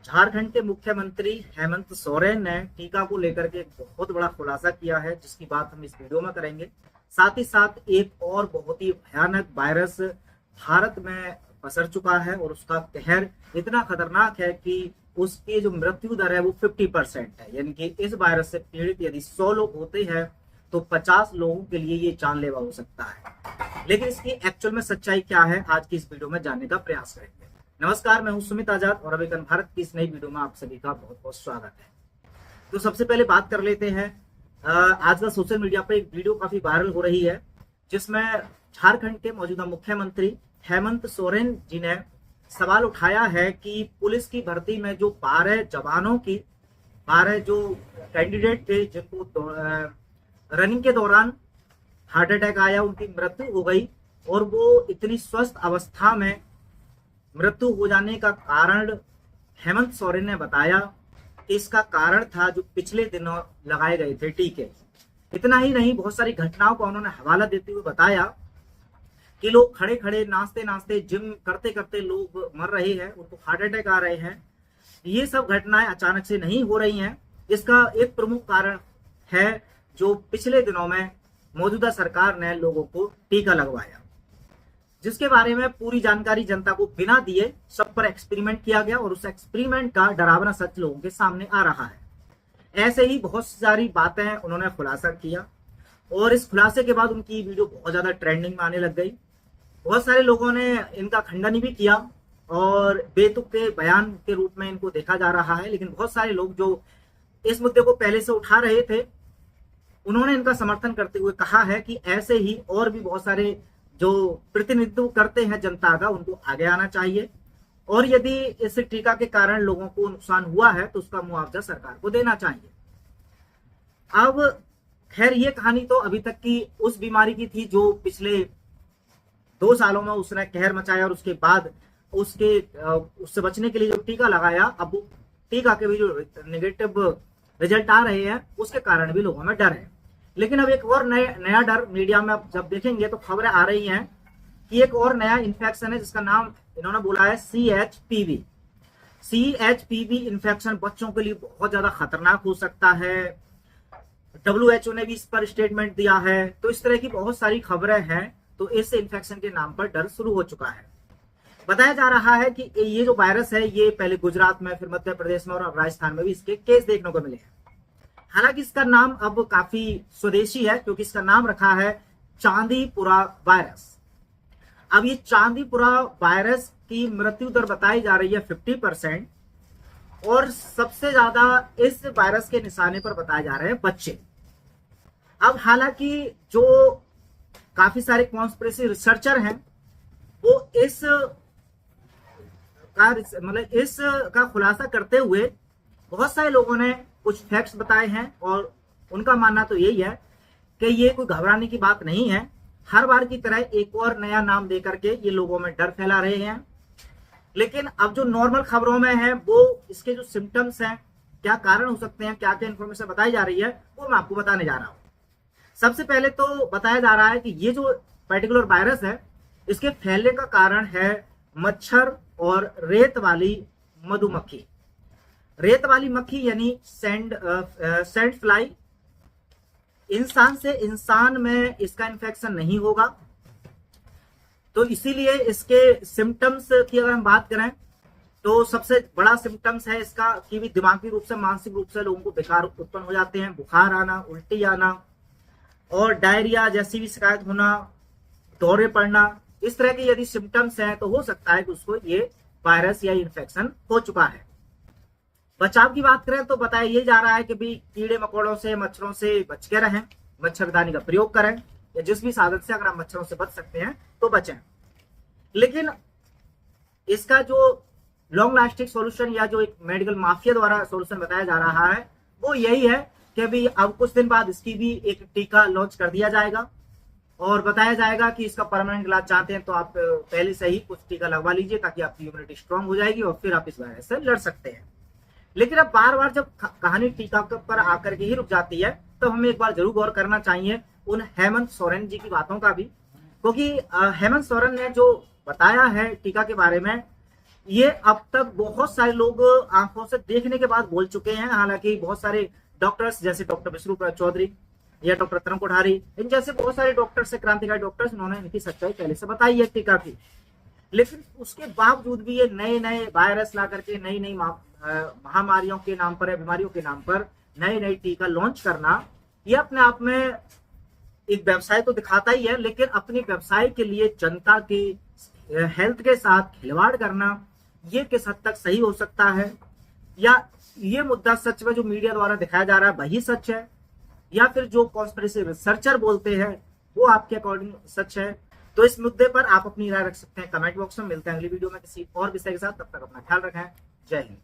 झारखंड के मुख्यमंत्री हेमंत सोरेन ने टीका को लेकर के एक बहुत बड़ा खुलासा किया है, जिसकी बात हम इस वीडियो में करेंगे। साथ ही साथ एक और बहुत ही भयानक वायरस भारत में पसर चुका है और उसका कहर इतना खतरनाक है कि उसकी जो मृत्यु दर है वो 50% है। यानी कि इस वायरस से पीड़ित यदि 100 लोग होते हैं तो 50 लोगों के लिए ये जानलेवा हो सकता है। लेकिन इसकी एक्चुअल में सच्चाई क्या है, आज की इस वीडियो में जानने का प्रयास करेंगे। नमस्कार, मैं हूं सुमित आजाद और अमेरिकन भारत की इस नई वीडियो में आप सभी का बहुत बहुत स्वागत है। तो सबसे पहले बात कर लेते हैं, आज का सोशल मीडिया पर एक वीडियो काफी वायरल हो रही है, जिसमें झारखंड के मौजूदा मुख्यमंत्री हेमंत सोरेन जी ने सवाल उठाया है कि पुलिस की भर्ती में जो 12 जो कैंडिडेट थे जिनको रनिंग के दौरान हार्ट अटैक आया, उनकी मृत्यु हो गई और वो इतनी स्वस्थ अवस्था में मृत्यु हो जाने का कारण हेमंत सोरेन ने बताया कि इसका कारण था जो पिछले दिनों लगाए गए थे टीके। इतना ही नहीं, बहुत सारी घटनाओं का उन्होंने हवाला देते हुए बताया कि लोग खड़े खड़े नाचते नाचते जिम करते करते लोग मर रहे हैं, उनको हार्ट अटैक आ रहे हैं। ये सब घटनाएं अचानक से नहीं हो रही हैं। इसका एक प्रमुख कारण है जो पिछले दिनों में मौजूदा सरकार ने लोगों को टीका लगवाया, जिसके बारे में पूरी जानकारी जनता को बिना दिए सब पर एक्सपेरिमेंट किया गया और उस एक्सपेरिमेंट का डरावना सच लोगों के सामने आ रहा है। ऐसे ही बहुत सारी बातें उन्होंने खुलासा किया और इस खुलासे के बाद उनकी वीडियो बहुत ज्यादा ट्रेंडिंग में आने लग गई। बहुत सारे लोगों ने इनका खंडन भी किया और बेतुके बयान के रूप में इनको देखा जा रहा है। लेकिन बहुत सारे लोग जो इस मुद्दे को पहले से उठा रहे थे, उन्होंने इनका समर्थन करते हुए कहा है कि ऐसे ही और भी बहुत सारे जो प्रतिनिधित्व करते हैं जनता का, उनको आगे आना चाहिए और यदि इस टीका के कारण लोगों को नुकसान हुआ है तो उसका मुआवजा सरकार को देना चाहिए। अब खैर, ये कहानी तो अभी तक की उस बीमारी की थी जो पिछले 2 सालों में उसने कहर मचाया और उसके बाद उससे बचने के लिए जो टीका लगाया, अब वो टीका के भी जो नेगेटिव रिजल्ट आ रहे हैं उसके कारण भी लोगों में डर है। लेकिन अब एक और नया डर मीडिया में जब देखेंगे तो खबरें आ रही हैं कि एक और नया इन्फेक्शन है जिसका नाम इन्होंने बोला है CHPV। CHPV इन्फेक्शन बच्चों के लिए बहुत ज्यादा खतरनाक हो सकता है। WHO ने भी इस पर स्टेटमेंट दिया है। तो इस तरह की बहुत सारी खबरें हैं। तो इस इन्फेक्शन के नाम पर डर शुरू हो चुका है। बताया जा रहा है कि ये जो वायरस है ये पहले गुजरात में, फिर मध्य प्रदेश में और अब राजस्थान में भी इसके केस देखने को मिले हैं। हालांकि इसका नाम अब काफी स्वदेशी है, क्योंकि इसका नाम रखा है चांदीपुरा वायरस। अब ये चांदीपुरा वायरस की मृत्यु दर बताई जा रही है 50% और सबसे ज्यादा इस वायरस के निशाने पर बताए जा रहे हैं बच्चे। अब हालांकि जो काफी सारे कॉन्स्पिरेसी रिसर्चर हैं वो इसका खुलासा करते हुए बहुत सारे लोगों ने कुछ फैक्ट्स बताए हैं और उनका मानना तो यही है कि ये कोई घबराने की बात नहीं है। हर बार की तरह एक और नया नाम देकर के ये लोगों में डर फैला रहे हैं। लेकिन अब जो नॉर्मल खबरों में है वो इसके जो सिम्टम्स हैं, क्या कारण हो सकते हैं, क्या क्या इंफॉर्मेशन बताई जा रही है, वो मैं आपको बताने जा रहा हूं। सबसे पहले तो बताया जा रहा है कि ये जो पर्टिकुलर वायरस है इसके फैलने का कारण है मच्छर और रेत वाली मधुमक्खी। रेत वाली मक्खी यानी सैंड फ्लाई। इंसान से इंसान में इसका इन्फेक्शन नहीं होगा। तो इसीलिए इसके सिम्टम्स की अगर हम बात करें तो सबसे बड़ा सिम्टम्स है इसका कि भी दिमागी रूप से, मानसिक रूप से लोगों को विकार उत्पन्न हो जाते हैं, बुखार आना, उल्टी आना और डायरिया जैसी भी शिकायत होना, दौरे पड़ना। इस तरह के यदि सिम्टम्स हैं तो हो सकता है कि उसको ये वायरस या इन्फेक्शन हो चुका है। बचाव की बात करें तो बताया ये जा रहा है कि भी कीड़े मकोड़ों से, मच्छरों से बच के रहें, मच्छरदानी का प्रयोग करें या जिस भी साधन से अगर आप मच्छरों से बच सकते हैं तो बचें। लेकिन इसका जो लॉन्ग लास्टिंग सॉल्यूशन या जो एक मेडिकल माफिया द्वारा सॉल्यूशन बताया जा रहा है वो यही है कि भी अब कुछ दिन बाद इसकी भी एक टीका लॉन्च कर दिया जाएगा और बताया जाएगा कि इसका परमानेंट इलाज चाहते हैं तो आप पहले से ही कुछ टीका लगवा लीजिए ताकि आपकी इम्यूनिटी स्ट्रांग हो जाएगी और फिर आप इस वायरस से लड़ सकते हैं। लेकिन अब बार बार जब कहानी टीका पर आकर के ही रुक जाती है तो हमें एक बार जरूर गौर करना चाहिए उन हेमंत सोरेन जी की बातों का भी, क्योंकि हेमंत सोरेन ने जो बताया है टीका के बारे में ये अब तक बहुत सारे लोग आंखों से देखने के बाद बोल चुके हैं। हालांकि बहुत सारे डॉक्टर्स जैसे डॉक्टर विष्णुप्रसाद चौधरी या डॉक्टर तरम कोठारी, इन जैसे बहुत सारे डॉक्टर्स है, क्रांतिकारी डॉक्टर्स, उन्होंने इनकी सच्चाई पहले से बताई है टीका की। लेकिन उसके बावजूद भी ये नए नए वायरस ला करके नई नई महामारियों के नाम पर या बीमारियों के नाम पर नए नए टीका लॉन्च करना, ये अपने आप में एक व्यवसाय तो दिखाता ही है, लेकिन अपनी व्यवसाय के लिए जनता की हेल्थ के साथ खिलवाड़ करना, ये किस हद तक सही हो सकता है? या ये मुद्दा सच में जो मीडिया द्वारा दिखाया जा रहा है वही सच है, या फिर जो कॉन्स्पिरेसी रिसर्चर बोलते हैं वो आपके अकॉर्डिंग सच है? तो इस मुद्दे पर आप अपनी राय रख सकते हैं कमेंट बॉक्स में। मिलते हैं अगली वीडियो में किसी और विषय के साथ, तब तक अपना ख्याल रखें। जय हिंद।